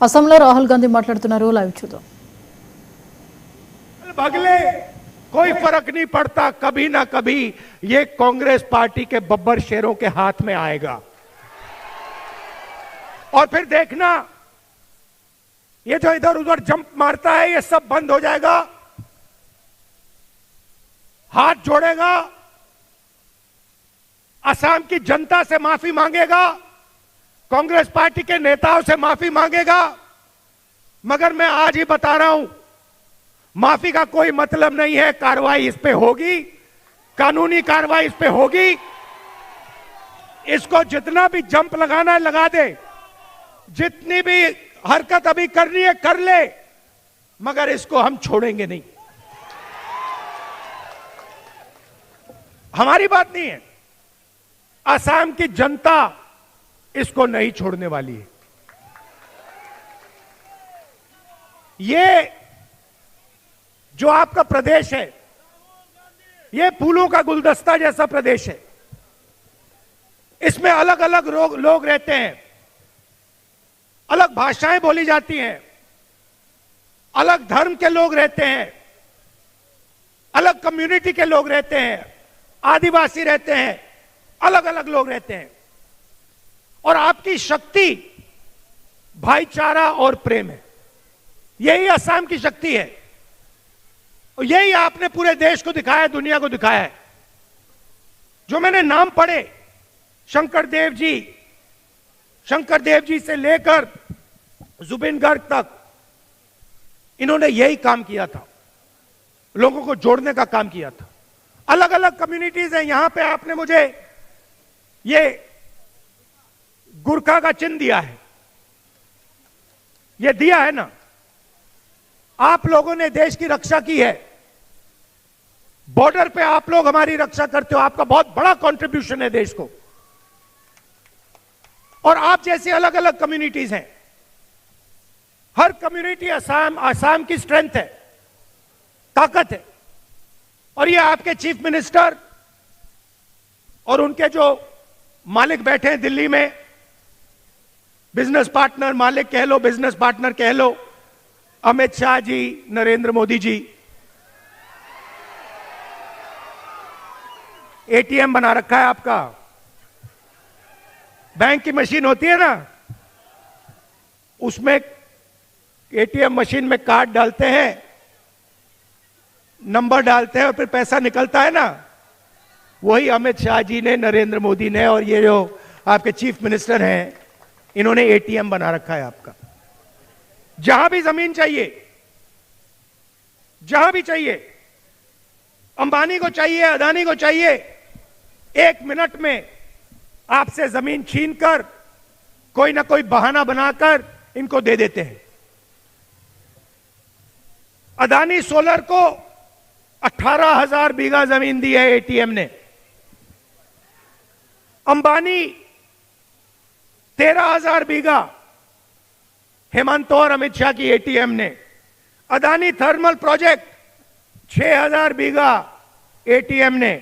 అసెంబ్లీలో రాహుల్ గాంధీ మాట్లాడుతున్నారు. లైవ్ చూద్దాం. भगले कोई फर्क नहीं पड़ता, कभी ना कभी ये कांग्रेस पार्टी के बब्बर शेरों के हाथ में आएगा और फिर देखना ये जो इधर उधर जंप मारता है ये सब बंद हो जाएगा, हाथ जोड़ेगा, असम की जनता से माफी मांगेगा, कांग्रेस पार्टी के नेताओं से माफी मांगेगा। मगर मैं आज ही बता रहा हूं, माफी का कोई मतलब नहीं है, कार्रवाई इस पे होगी, कानूनी कार्रवाई इस पे होगी। इसको जितना भी जंप लगाना है लगा दे, जितनी भी हरकत अभी करनी है कर ले, मगर इसको हम छोड़ेंगे नहीं। हमारी बात नहीं है, असम की जनता इसको नहीं छोड़ने वाली है। ये जो आपका प्रदेश है ये फूलों का गुलदस्ता जैसा प्रदेश है, इसमें अलग अलग लोग रहते हैं, अलग भाषाएं बोली जाती हैं, अलग धर्म के लोग रहते हैं, अलग कम्युनिटी के लोग रहते हैं, आदिवासी रहते हैं, अलग अलग लोग रहते हैं। और आपकी शक्ति भाईचारा और प्रेम है, यही असम की शक्ति है और यही आपने पूरे देश को दिखाया, दुनिया को दिखाया है। जो मैंने नाम पढ़े, शंकर देव जी से लेकर जुबिन गर्ग तक, इन्होंने यही काम किया था, लोगों को जोड़ने का काम किया था। अलग अलग कम्युनिटीज हैं, यहां पे आपने मुझे ये गुरखा का चिन्ह दिया है, ये दिया है ना, आप लोगों ने देश की रक्षा की है, बॉर्डर पे आप लोग हमारी रक्षा करते हो, आपका बहुत बड़ा कंट्रीब्यूशन है देश को। और आप जैसी अलग अलग कम्युनिटीज हैं, हर कम्युनिटी असम की स्ट्रेंथ है, ताकत है। और ये आपके चीफ मिनिस्टर और उनके जो मालिक बैठे हैं दिल्ली में, बिजनेस पार्टनर, मालिक कह लो, बिजनेस पार्टनर कह लो, अमित शाह जी, नरेंद्र मोदी जी, एटीएम बना रखा है आपका, बैंक की मशीन होती है ना, उसमें एटीएम मशीन में कार्ड डालते हैं, नंबर डालते हैं और फिर पैसा निकलता है ना, वही अमित शाह जी ने, नरेंद्र मोदी ने और ये जो आपके चीफ मिनिस्टर हैं, इन्होंने एटीएम बना रखा है आपका। जहां भी जमीन चाहिए, जहां भी चाहिए, अंबानी को चाहिए, अदानी को चाहिए, 1 मिनट में आपसे जमीन छीनकर कोई ना कोई बहाना बनाकर इनको दे देते हैं। अदानी सोलर को 18,000 बीघा जमीन दी है एटीएम ने, अंबानी 13,000 बीघा, हेमंत और अमित शाह की एटीएम ने, अदानी थर्मल प्रोजेक्ट 6,000 बीघा एटीएम ने,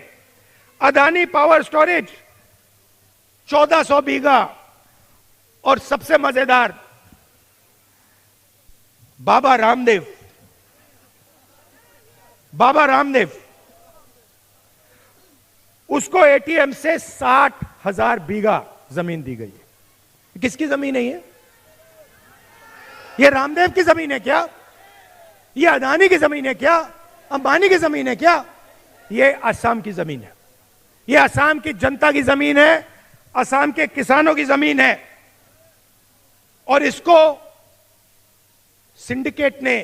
अदानी पावर स्टोरेज 1,400 बीघा, और सबसे मजेदार बाबा रामदेव उसको एटीएम से 60,000 बीघा जमीन दी गई है। किसकी जमीन है ये रामदेव की जमीन है क्या? ये अदानी की जमीन है क्या? अंबानी की जमीन है क्या? ये असम की जमीन है, ये असम की जनता की जमीन है, असम के किसानों की जमीन है। और इसको सिंडिकेट ने,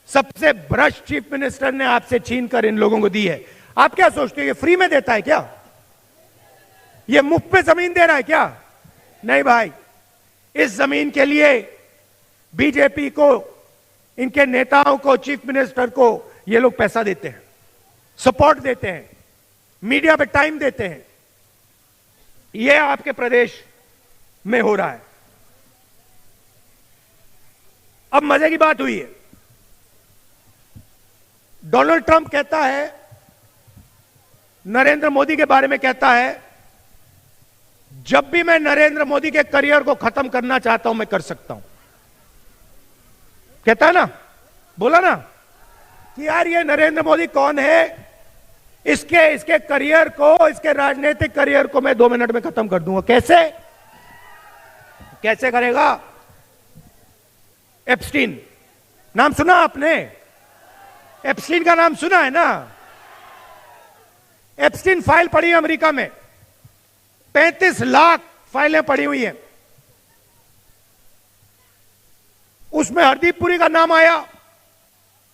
सबसे भ्रष्ट चीफ मिनिस्टर ने आपसे छीनकर इन लोगों को दी है। आप क्या सोचते हो ये फ्री में देता है क्या? ये मुफ्त में जमीन दे रहा है क्या? नहीं भाई, इस जमीन के लिए बीजेपी को, इनके नेताओं को, चीफ मिनिस्टर को ये लोग पैसा देते हैं, सपोर्ट देते हैं, मीडिया पे टाइम देते हैं। ये आपके प्रदेश में हो रहा है। अब मजे की बात हुई है, डोनाल्ड ट्रंप कहता है, नरेंद्र मोदी के बारे में कहता है, जब भी मैं नरेंद्र मोदी के करियर को खत्म करना चाहता हूं मैं कर सकता हूं। कहता है ना, बोला ना कि यार ये नरेंद्र मोदी कौन है, इसके करियर को, इसके राजनीतिक करियर को मैं 2 मिनट में खत्म कर दूंगा। कैसे कैसे करेगा? एप्स्टीन नाम सुना आपने? एप्स्टीन का नाम सुना है ना? एप्स्टीन फाइल पड़ी है अमेरिका में, 35 लाख फाइलें पड़ी हुई हैं। उसमें हरदीप पुरी का नाम आया,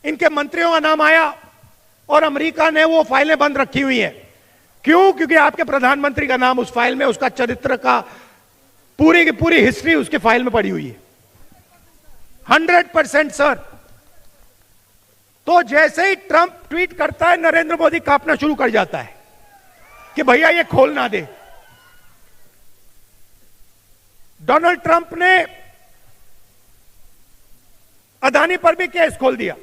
इनके मंत्रियों का नाम आया, और अमेरिका ने वो फाइलें बंद रखी हुई हैं। क्यों? क्योंकि आपके प्रधानमंत्री का नाम उस फाइल में, उसका चरित्र का पूरी की पूरी हिस्ट्री उसके फाइल में पड़ी हुई है। 100% सर। तो जैसे ही ट्रंप ट्वीट करता है, नरेंद्र मोदी कांपना शुरू कर जाता है कि भैया ये खोल ना दे। डोनाल्ड ट्रंप ने अदानी पर भी केस खोल दिया,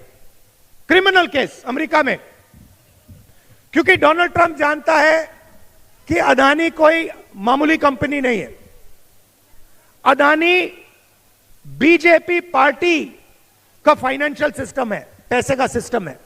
क्रिमिनल केस अमेरिका में, क्योंकि डोनाल्ड ट्रंप जानता है कि अदानी कोई मामूली कंपनी नहीं है। अदानी बीजेपी पार्टी का फाइनेंशियल सिस्टम है, पैसे का सिस्टम है।